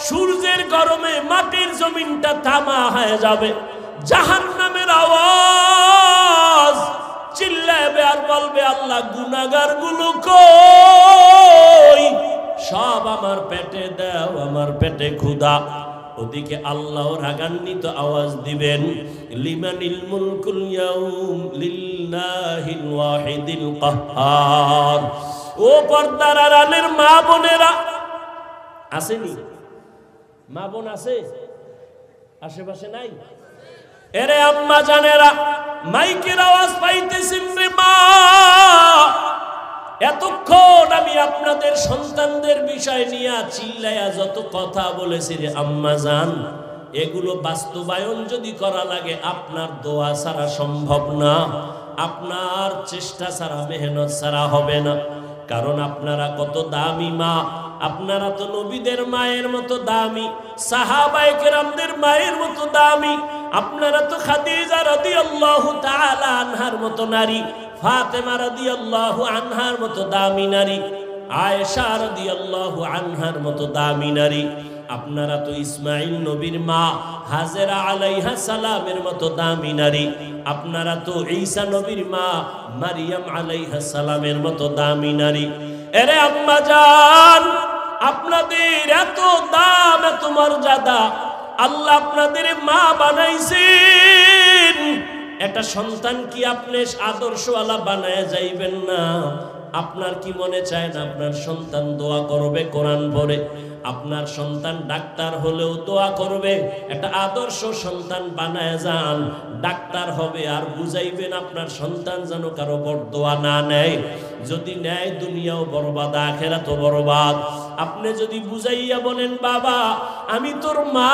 সূর্যের গরমে মাটির জমিনটা তামা হয়ে যাবে, জাহান্নামের আওয়াজ চিল্লাবে আর বলবে আল্লাহ গুনাহগার গুলো কই, সব আমার পেটে দাও, আমার পেটে ক্ষুধা। ওদিকে আল্লাহ রাগান্বিত আওয়াজ দিবেন লিমানিল মুলকুল ইয়াউম লিল্লাহিল ওয়াহিদিল কাহ্হার। ও পর্দার আড়ালের মা বোনেরা, আসেনি? মা বোন আছে আশেপাশে? নাই? এরে আম্মা জানেরা, মাইকের আওয়াজ পাইতেছেন রে মা, এতক্ষণ আমি আপনাদের সন্তানদের বিষয় নিয়ে চিল্লায়া যত কথা বলেছি রে আম্মা জান, এগুলো বাস্তবায়ন যদি করা লাগে আপনার দোয়া ছাড়া সম্ভব না, আপনার চেষ্টা ছাড়া মেহনত ছাড়া হবে না। কারণ আপনারা কত দামি মা, আপনারা তো নবীদের মায়ের মতো দামি, সাহাবায়ে কেরামদের মায়ের মতো দামি, আপনারা তো খাদিজা রাদিয়াল্লাহু তাআলা আনহার মতো নারী, ফাতেমা রাদিয়াল্লাহু আনহার মতো দামি নারী, আয়েশা রাদিয়াল্লাহু আনহার মতো দামি নারী। আপনারা তো ইসমাইল নবীর মা হাজেরা আলাইহা সালামের মতো দামি নারী, আপনারা তো ঈসা নবীর মা মারিয়াম আলাইহা সালামের মতো দামি নারী। এরে আম্মা জান, আপনাদের এত দাম, এত মর্যাদা, আল্লাহ আপনাদের মা বানাইছেন। একটা সন্তান কি আপনি আদর্শওয়ালা বানায় যাইবেন না? আপনার কি মনে চায় না আপনার সন্তান দোয়া করবে কোরআন পড়ে? আপনার সন্তান ডাক্তার হলেও দোয়া করবে। একটা আদর্শ সন্তান বানায় যান, ডাক্তার হবে আর বুঝাইবেন আপনার সন্তান যেন কারো বরদোয়া না নেয়। যদি নেয় দুনিয়াও বরবাদ, আখিরাতও বরবাদ। আপনি যদি বুঝাইয়া বলেন বাবা আমি তোর মা,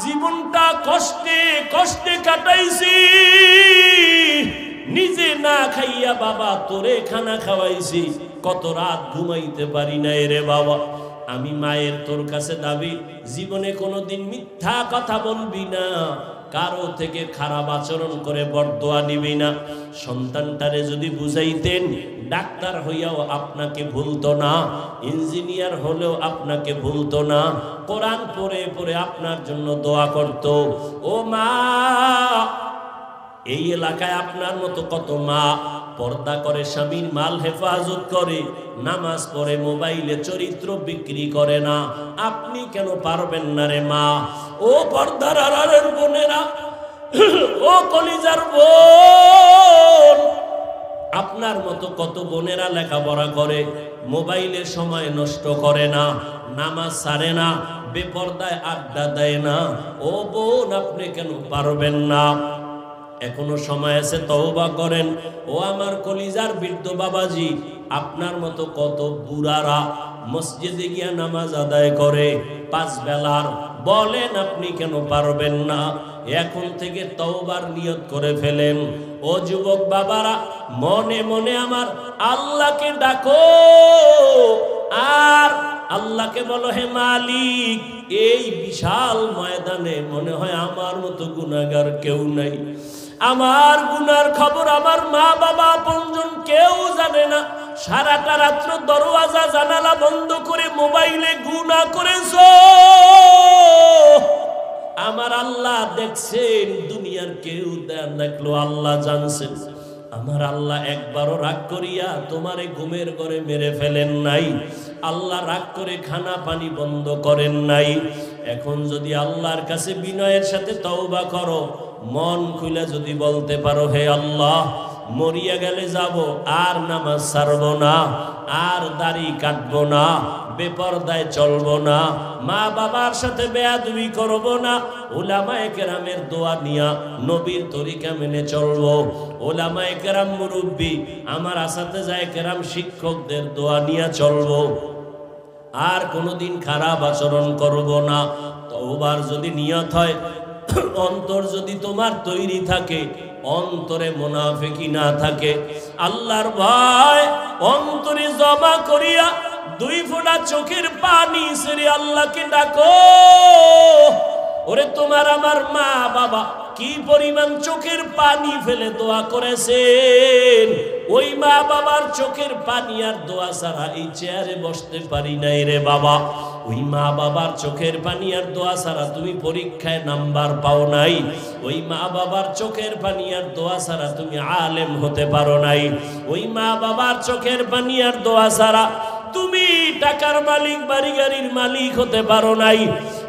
জীবনটা কষ্টে কষ্টে কাটাইছি, নিজে না খাইয়া বাবা তোরে খানা খাওয়াইছি, কত রাত ঘুমাইতে পারি নাই রে বাবা। আমি মায়ের তোর কাছে দাবি, জীবনে কোনোদিন মিথ্যা কথা বলবি না, কারো থেকে খারাপ আচরণ করে বরদোয়া নিবি না। সন্তানটারে যদি বুঝাইতেন, ডাক্তার হইয়াও আপনাকে ভুলতো না, ইঞ্জিনিয়ার হলেও আপনাকে ভুলতো না, কোরআন পড়ে পড়ে আপনার জন্য দোয়া করত। ও মা, এই এলাকায় আপনার মতো কত মা পর্দা করে, স্বামীর মাল হেফাজত করে, নামাজ পড়ে, মোবাইলে চরিত্র বিক্রি করে না। আপনি কেন পারবেন না রে মা? ও পর্দার আড়ালের বোনেরা, ও কলিজার বোন, আপনার মতো কত বোনেরা লেখাপড়া করে, মোবাইলে সময় নষ্ট করে না, নামাজ ছাড়ে না, বেপরদায় আড্ডা দেয় না। ও বোন, আপনি কেন পারবেন না? এখনো সময় আছে, তওবা করেন। ও আমার কলিজার বৃদ্ধ বাবাজি, আপনার মতো কত বুড়ারা মসজিদে গিয়া নামাজ আদায় করে 5 বেলার, বলেন আপনি কেন পারবেন না? এখন থেকে তওবার নিয়ত করে ফেলেন। ও যুবক বাবারা, মনে মনে আমার আল্লাহকে ডাকো আর আল্লাহকে বলো, হে মালিক, এই বিশাল ময়দানে মনে হয় আমার মতো গুনাহগার কেউ নাই। আমার গুনার খবর আমার মা বাবা আপনজন কেউ জানে না। সারাটা রাত্র দরওয়াজা জানালা বন্ধ করে মোবাইলে গুনাহ করেছো, আমার আল্লাহ দেখছেন, দুনিয়ার কেউ দেখলো আল্লাহ জানছেন। আমার আল্লাহ একবারও রাগ করিয়া তোমারে ঘুমের ঘরে মেরে ফেলেন নাই, আল্লাহ রাগ করে খানা পানি বন্ধ করেন নাই। এখন যদি আল্লাহর কাছে বিনয়ের সাথে তওবা করো, মন খুলে যদি বলতে পারো, হে আল্লাহ, মরিয়া গেলে যাব, আর নামাজ ছাড়বো না, আর দাড়ি কাটবো না, বেপরদায় চলবো না, মা বাবার সাথে বেয়াদবি করবো না, উলামায়ে কেরামের দোয়া নিয়া নবীর তরিকা মেনে চলবো, উলামায়ে কেরাম মুরব্বী আমার আসাতেজায়ে কেরাম শিক্ষকদের দোয়া নিয়া চলবো, আর কোনোদিন খারাপ আচরণ করবো না। তওবার যদি নিয়ত হয়, অন্তর যদি তোমার তৈরি থাকে, অন্তরে মুনাফিকি না থাকে, আল্লাহর ভয় অন্তরে জমা করিয়া 2 ফোঁটা চোখের পানি ছেড়ে আল্লাহকে ডাকো। ওরে তোমার আমার মা বাবা কি পরিমাণ চোখের পানি ফেলে দোয়া করেছেন, ওই মা বাবার চোখের পানি আর দোয়া ছাড়া এই চেয়ারে বসতে পারি নাই রে বাবা। ওই মা বাবার চোখের পানি আর দোয়া ছাড়া তুমি পরীক্ষায় নাম্বার পাও নাই, ওই মা বাবার চোখের পানি আর দোয়া ছাড়া তুমি আলেম হতে পারো নাই, ওই মা বাবার চোখের পানি আর দোয়া ছাড়া তুমি টাকার মালিক বাড়ি গাড়ির মালিক হতে পারো নাই,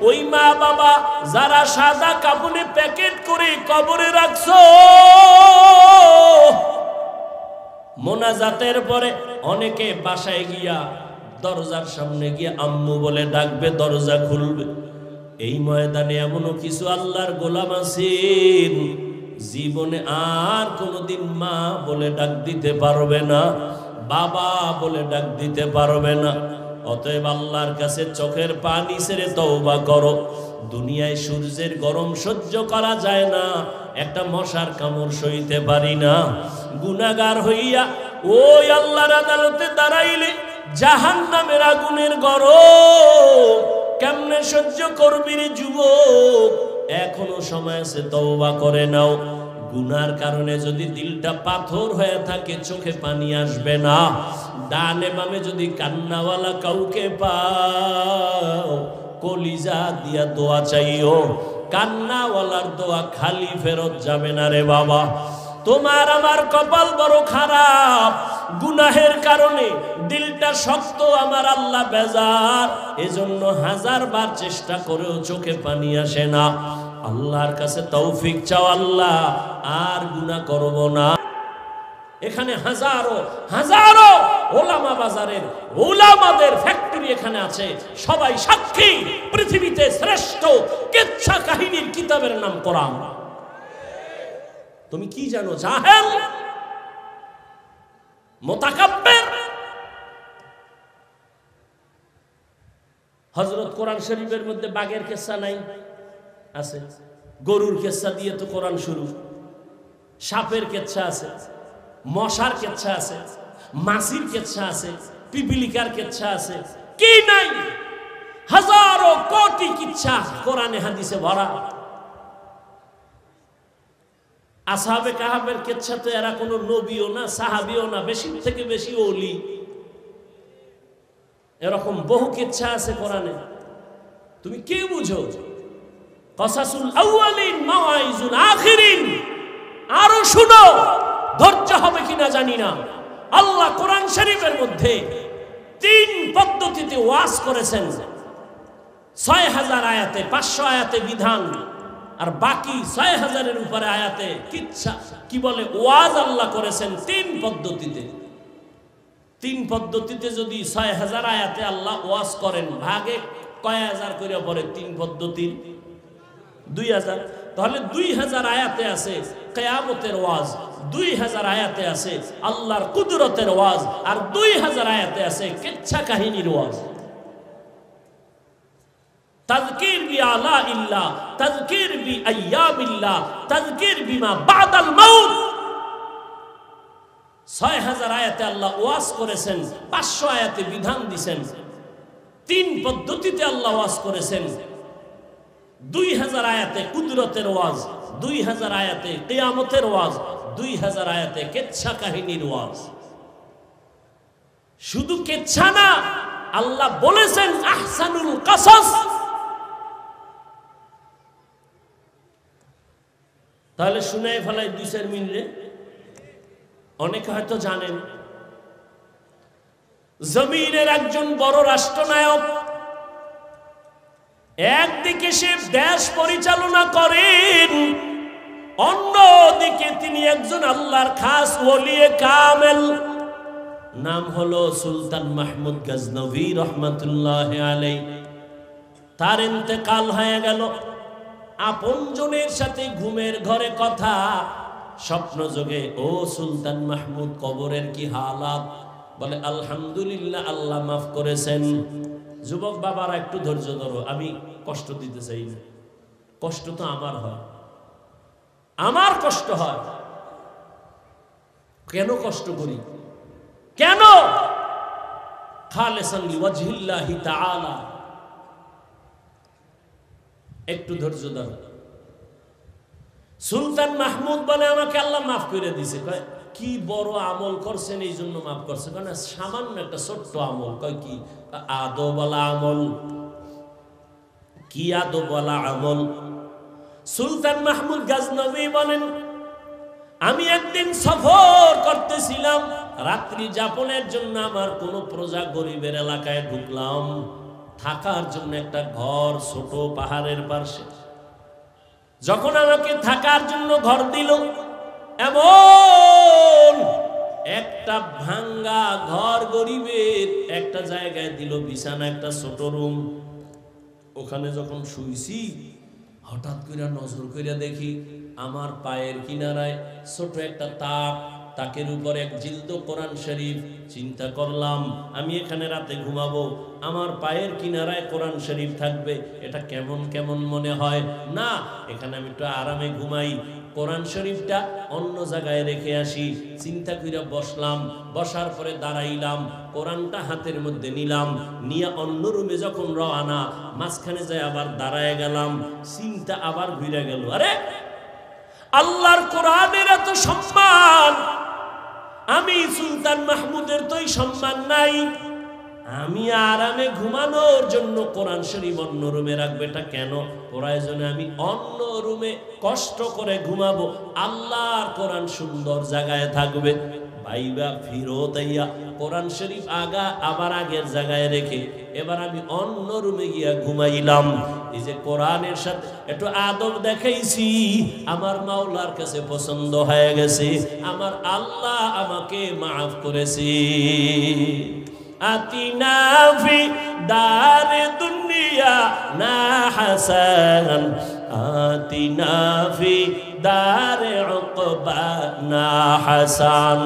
ওই মা বাবা যারা সাদা কাপড়ে প্যাকেট করে কবরে রাখছো, মোনাজাতের পরে অনেকে বাসায় গিয়া দরজার সামনে গিয়ে আম্মু বলে ডাকবে, দরজা খুলবে। এই ময়দানে এমনও কিছু আল্লাহর গোলাম আছেন জীবনে আর কোনোদিন মা বলে ডাক দিতে পারবে না, বাবা বলে ডাক দিতে পারবে না। অতএব আল্লাহর কাছে চোখের পানি ছেড়ে তওবা করো। দুনিয়ায় সূর্যের গরম সহ্য করা যায় না, একটা মশার কামড় সইতে পারি না। গুনাহগার হইয়া ওই আল্লাহর আদালতে দাঁড়াইলে জাহান্নামের আগুনের গরম কেমনে সহ্য করবি রে যুবক? এখনো সময় আছে, তওবা করে নাও। গুনার কারণে যদি দিলটা পাথর হয়ে থাকে চোখে পানি আসবে না। ডানে বামে যদি কান্নাওয়ালা কাউকে পাও কলিজা দিয়া দোয়া চাইও, কান্নাওয়ালার দোয়া খালি ফেরত যাবে না রে বাবা। তোমার আমার কপাল বড় খারাপ, গুনাহের কারণে দিলটা শক্ত, আমার আল্লাহ বেজার, এজন্য 1000 বার চেষ্টা করেও চোখে পানি আসে না। আল্লাহর কাছে তৌফিক চাও, আল্লাহ আর গুনাহ করব না। এখানে হাজারো হাজারো ওলামা বাজারের ওলামাদের ফ্যাক্টরি এখানে আছে, সবাই সাক্ষী। পৃথিবীতে শ্রেষ্ঠ কিচ্ছা কাহিনীর কিতাবের নাম কোরআন। তুমি কি জানো? জাহেল, মুতাকাব্বির। হযরত কোরআন শরীফের মধ্যে বাঘের কিচ্ছা নাই? আছে। গরুর কিচ্ছা দিয়ে তো কোরআন শুরু। সাপের কিচ্ছা আছে, মশার কিচ্ছা আছে, মাছির কিচ্ছা আছে, পিপিলিকার কিচ্ছা আছে, কি নাই? হাজারো কোটি কিচ্ছা কোরআনে হাদিসে ভরা। আসহাবে কাহাবের কিচ্ছা তো এরা কোনো নবীও না, সাহাবীও না, বেশি থেকে বেশি ওলি। এরকম বহু কিচ্ছা আছে কোরআনে, তুমি কি বুঝো? কসাসুল আউয়ালিন মাওয়াইজুল আখিরিন, আরো শুনো, ধৈর্য হবে কিনা জানি না। আল্লাহ কোরআন শরীফের মধ্যে 3 পদ্ধতিতে ওয়াজ করেছেন। 6000 আয়াতে, 500 আয়াতে বিধান, আর বাকি 6000-এর উপরে আয়াতে কিচ্ছা কি বলে ওয়াজ আল্লাহ করেছেন 3 পদ্ধতিতে। 3 পদ্ধতিতে যদি 6000 আয়াতে আল্লাহ ওয়াজ করেন, ভাগে কয় হাজার করে পড়ে? 3 পদ্ধতির 2000। তাহলে 2000 আয়াতে আছে কিয়ামতের ওয়াজ, 2000 আয়াতে আছে আল্লাহর কুদরতের ওয়াজ, আর 2000 আয়াতে আছে কিচ্ছা কাহিনীর ওয়াজ। তাযকির বি আলা ইল্লাহ, তাযকির বি আইয়ামিল্লাহ, তাযকির বিমা বাদাল মাউত। 6000 আয়াতে আল্লাহ ওয়াজ করেছেন, 500 আয়াতে বিধান দিয়েছেন, 3 পদ্ধতিতে আল্লাহ ওয়াজ করেছেন। 2000 আয়াতে কুদরতের ওয়াজ, 2000 আয়াতে কিয়ামতের ওয়াজ, 2000 আয়াতে কিচ্ছা কাহিনীর ওয়াজ। শুধু কিচ্ছা না, আল্লাহ বলেছেন আহসানুল কাসাস। তাহলে শুনাই ফেলাই 2-4 মিনিটে। অনেকে হয়তো জানেন, জমিনের একজন বড় রাষ্ট্রনায়ক, একদিকে সে দেশ পরিচালনা করেন, অন্যদিকে তিনি একজন আল্লাহর খাস ওলিয়ে কামেল। নাম হলো সুলতান মাহমুদ গজনভী রহমাতুল্লাহ আলাইহি। তার ইন্তেকাল হয়ে গেল। আপনজনের সাথে ঘুমের ঘরে কথা, স্বপ্ন যোগে, ও সুলতান মাহমুদ কবরের কি হালাত? বলে আলহামদুলিল্লাহ, আল্লাহ মাফ করেছেন। যুবক বাবারা একটু ধৈর্য ধরো, আমি কষ্ট দিতে চাই না। কষ্ট তো আমার হয়, আমার কষ্ট হয়। কেন কষ্ট করি? কেন? খালেসান লিওয়াজহিল্লাহি তাআলা। একটু ধৈর্য ধরো। সুলতান মাহমুদ বলে আমাকে আল্লাহ মাফ করে দিয়েছে। কয় কি বড় আমল করছেন এই জন্য মাফ করছে? কারণ সামান্য একটা ছোট্ট আমল। কয় কি? আদব বলা আমল। কি আদব ওয়ালা আমল। সুলতান মাহমুদ গজনভী বলেন, আমি একদিন সফর করতেছিলাম, রাত্রি যাপনের জন্য আমার কোন প্রজা গরিবের এলাকায় ঢুকলাম, থাকার জন্য একটা ঘর ছোট পাহাড়ের পাশে। যখন আমাকে থাকার জন্য ঘর দিল, এমন একটা ভাঙ্গা ঘর গরিবের একটা জায়গায় দিল, বিছানা একটা ছোট রুম। ওখানে যখন শুইছি, হঠাৎ করে নজর করে দেখি আমার পায়ের কিনারায় ছোট একটা তাক, তাকের উপর এক জিলদ কোরআন শরীফ। চিন্তা করলাম আমি এখানে রাতে ঘুমাবো, আমার পায়ের কিনারায় কোরআন শরীফ থাকবে, এটা কেমন কেমন মনে হয় না, এখানে আমি একটু আরামে ঘুমাই, কোরআন শরীফটা অন্য জায়গায় রেখে আসি। চিন্তা করে বসলাম, বসার পরে দাঁড়াইলাম, কোরআনটা হাতের মধ্যে নিলাম, নিয়ে অন্য রুমে যখন রওনা, মাঝখানে যায় আবার দাঁড়ায় গেলাম, চিন্তা আবার ঘুরে গেল, আরে আল্লাহর কোরআনের এত সম্মান, আমি সুলতান মাহমুদের তো সম্মান নাই, আমি আরামে ঘুমানোর জন্য কোরআন শরীফ অন্য রুমে রাখবে, এটা কেন? প্রয়োজনে আমি অন্য রুমে কষ্ট করে ঘুমাবো, আল্লাহর কোরআন সুন্দর জায়গায় থাকবে। ভাইবা ফিরত আইয়া কোরআন শরীফ আগা আবার আগের জায়গায় রেখে এবার আমি অন্য রুমে গিয়া ঘুমাইলাম। এই যে কোরআনের সাথে একটু আদব দেখাইছি, আমার মাওলার কাছে পছন্দ হয়ে গেছে, আমার আল্লাহ আমাকে মাফ করেছে। আতিনা ফি দারে দুনিয়া না হাসান, আতিনা ফি দারে উকবা না হাসান।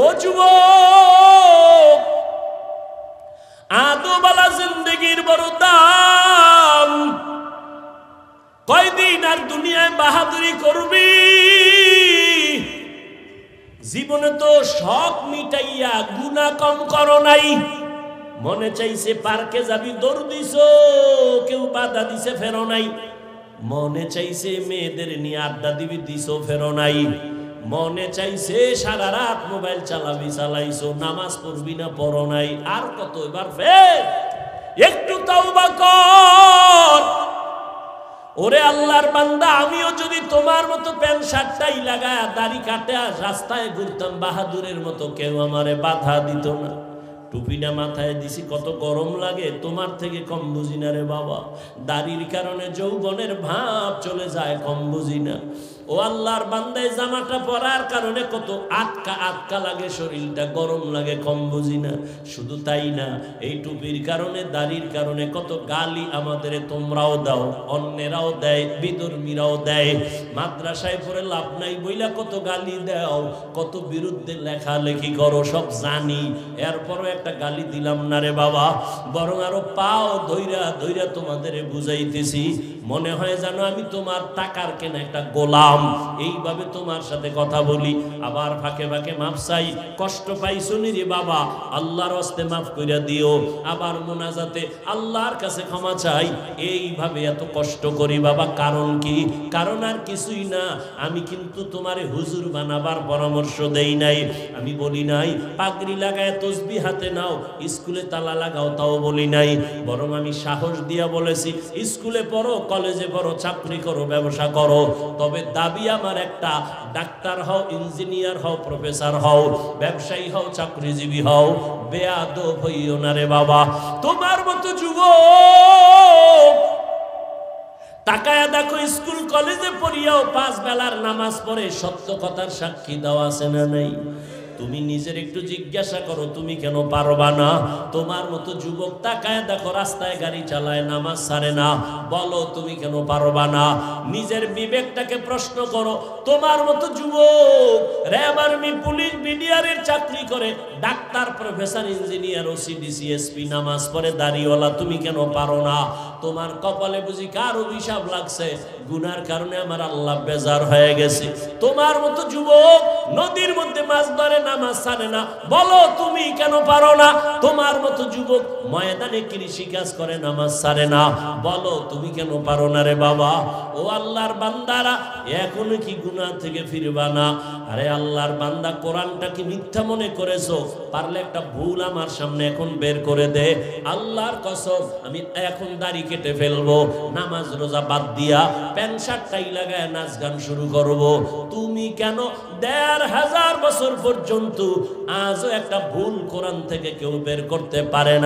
ও যুবক, আদবালা জিন্দেগির বড় দাম, কয়দিন আর দুনিয়ায় বাহাদুরি করবি? জীবনে তো শখ মিটাইয়া গুনাহ কম করো নাই। মনে চাইছে পার্কে যাবি, দৌড় দিছ, কেউ বাধা দিছে, ফেরো নাই। মনে চাইছে মেয়েদের নিয়ে আড্ডা দিবি, দিছো, ফেরো নাই। মনে চাইছে সারা রাত মোবাইল চালাবি, চালাইছো, নামাজ পড়বি না, পড়ো নাই। আর কত, এবার ফের একটু তাওবা কর। ওরে আল্লাহর বান্দা, আমিও যদি তোমার মতো প্যান্ট শার্টটাই লাগায় দাড়ি কাটে রাস্তায় ঘুরতাম বাহাদুরের মতো, কেউ আমারে বাধা দিত না। টুপিটা মাথায় দিছি, কত গরম লাগে, তোমার থেকে কম বুঝি না রে বাবা। দাড়ির কারণে যৌবনের ভাব চলে যায়, কম বুঝি না। ও আল্লাহর বান্দায় জামাটা পরার কারণে কত আটকা আটকা লাগে, শরীরটা গরম লাগে, কম বুঝি না। শুধু তাই না, এই টুপির কারণে, দাড়ির কারণে কত গালি আমাদের তোমরাও দাও, অন্যেরাও দেয়, বিধর্মীরাও দেয়। মাদ্রাসায় পড়ে লাভ নাই বইলা কত গালি দাও, কত বিরুদ্ধে লেখালেখি করো, সব জানি, এরপরও একটা গালি দিলাম না রে বাবা। বরং আরো পাও ধইরা ধইরা তোমাদের বুঝাইতেছি, মনে হয় জানো আমি তোমার টাকার কেনা একটা গোলাম, এইভাবে তোমার সাথে কথা বলি। আবার ফাঁকে ফাঁকে মাফ চাই, কষ্ট পাইছো নি রে বাবা, আল্লাহর হস্তে মাফ কইরা দিও। আবার মোনাজাতে আল্লাহর কাছে ক্ষমা চাই, এইভাবে এত কষ্ট করি বাবা, কারণ কি? কারণ আর কিছুই না, আমি কিন্তু তোমারে হুজুর বানাবার পরামর্শ দেই নাই, আমি বলি নাই পাগড়ি লাগায় তসবিহ হাতে নাও, স্কুলে তালা লাগাও, তাও বলি নাই। বরং আমি সাহস দিয়া বলেছি, স্কুলে পড়ো, কলেজে পড়ো, চাকরি করো, ব্যবসা করো, তবে দাবি আমার একটা, ডাক্তার হও, ইঞ্জিনিয়ার হও, প্রফেসর হও, ব্যবসায়ী হও, চাকরিজীবী হও, বেয়াদব হইও না রে বাবা। তোমার মতো যুবক তাকায়া দেখো, স্কুল কলেজে পড়িয়াও 5 বেলার নামাজ পড়ে, সত্য কথার সাক্ষী দেওয়া আছে না নাই? তুমি নিজের একটু জিজ্ঞাসা করো, তুমি কেন পারবা না? তোমার মতো যুবক তাকায় দেখো, রাস্তায় গাড়ি চালায়, নামাজ ছাড়ে না, বলো তুমি কেন পারবা না? নিজের বিবেকটাকে প্রশ্ন করো। তোমার মতো যুবক র্যাব, আর্মি, পুলিশ, বিডিআরের চাকরি করে, doctor, professor, engineer, OC DC, SP, নামাজ পড়ে, দাড়িওয়ালা, তুমি কেন পারো না? তোমার কপালে বুঝি কার অভিশাপ লাগছে? গুনার কারণে আমার আল্লাহ বেজার হয়ে গেছে। তোমার মতো যুবক নদীর মধ্যে মাছ ধরে, নামাজ ছাড়ে না, বলো তুমি কেন পারো না? তোমার মতো যুবক ময়দানে কৃষি কাজ করে নামাজ ছাড়ে না, বলো তুমি কেন পারো না রে বাবা? ও আল্লাহর বান্দারা, এখনো কি গুনাহ থেকে ফিরবা না? আরে আল্লাহর বান্দা, কোরআনটা কি মিথ্যা মনে করেছো? পারলে একটা ভুল আমার সামনে এখন বের করে দে। আল্লাহর কসম, আমি এখন দাড়ি কেটে ফেলবো, নামাজ রোজা বাদ দিয়া প্যান্ট শার্ট টাই লাগায় নাচ গান শুরু করব। তুমি কেন 1500 বছর পর্যন্ত আজও একটা ভুল কোরআন থেকে কেউ বের করতে পারে না?